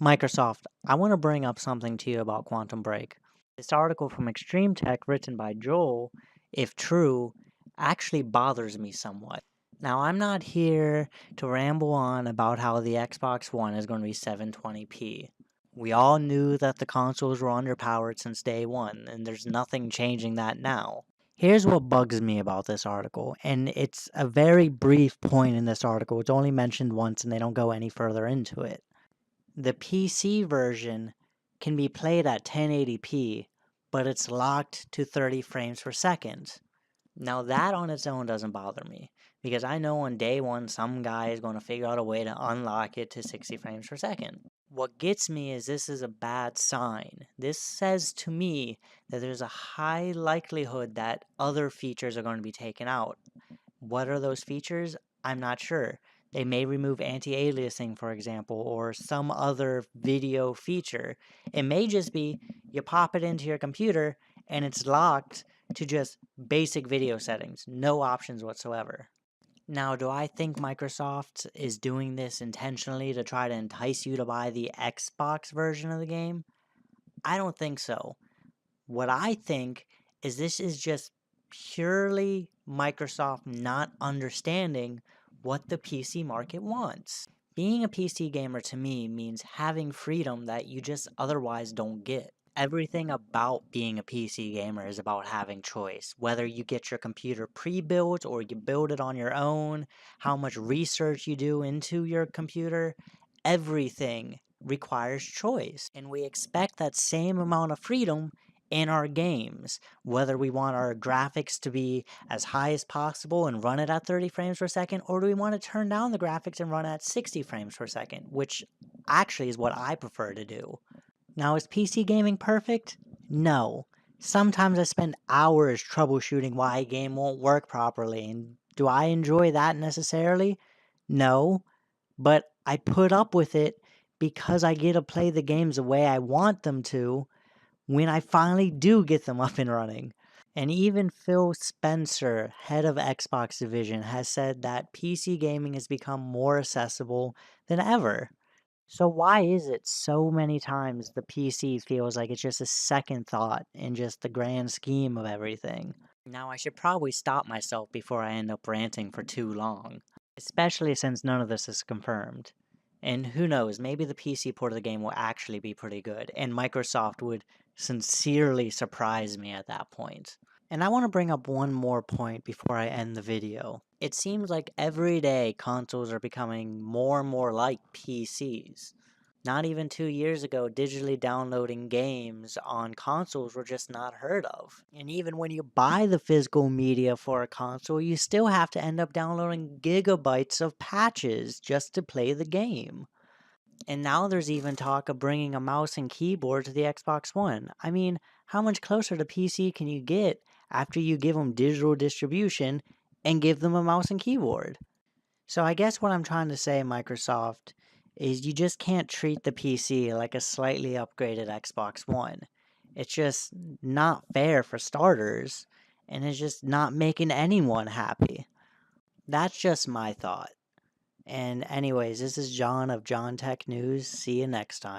Microsoft, I want to bring up something to you about Quantum Break. This article from Extreme Tech, written by Joel, if true, actually bothers me somewhat. Now, I'm not here to ramble on about how the Xbox One is going to be 720p. We all knew that the consoles were underpowered since day one, and there's nothing changing that now. Here's what bugs me about this article, and it's a very brief point in this article. It's only mentioned once, and they don't go any further into it. The PC version can be played at 1080p, but it's locked to 30 frames per second. Now that on its own doesn't bother me, because I know on day one some guy is going to figure out a way to unlock it to 60 frames per second. What gets me is this is a bad sign. This says to me that there's a high likelihood that other features are going to be taken out. What are those features? I'm not sure. They may remove anti-aliasing, for example, or some other video feature. It may just be you pop it into your computer and it's locked to just basic video settings, no options whatsoever. Now, do I think Microsoft is doing this intentionally to try to entice you to buy the Xbox version of the game? I don't think so. What I think is this is just purely Microsoft not understanding what the PC market wants. Being a PC gamer to me means having freedom that you just otherwise don't get. Everything about being a PC gamer is about having choice. Whether you get your computer pre-built or you build it on your own, how much research you do into your computer, everything requires choice. And we expect that same amount of freedom in our games, whether we want our graphics to be as high as possible and run it at 30 frames per second, or do we want to turn down the graphics and run at 60 frames per second, which actually is what I prefer to do. Now, is PC gaming perfect? No. Sometimes I spend hours troubleshooting why a game won't work properly, and do I enjoy that necessarily? No. But I put up with it because I get to play the games the way I want them to when I finally do get them up and running. And even Phil Spencer, head of Xbox division, has said that PC gaming has become more accessible than ever. So why is it so many times the PC feels like it's just a second thought in just the grand scheme of everything? Now I should probably stop myself before I end up ranting for too long, especially since none of this is confirmed. And who knows, maybe the PC port of the game will actually be pretty good, and Microsoft would sincerely surprise me at that point. And I want to bring up one more point before I end the video. It seems like every day consoles are becoming more and more like PCs. Not even 2 years ago, digitally downloading games on consoles were just not heard of. And even when you buy the physical media for a console, you still have to end up downloading gigabytes of patches just to play the game. And now there's even talk of bringing a mouse and keyboard to the Xbox One. I mean, how much closer to PC can you get after you give them digital distribution and give them a mouse and keyboard? So I guess what I'm trying to say, Microsoft, is you just can't treat the PC like a slightly upgraded Xbox One. It's just not fair for starters, and it's just not making anyone happy. That's just my thought. And anyways, this is John of Jonn Tech News. See you next time.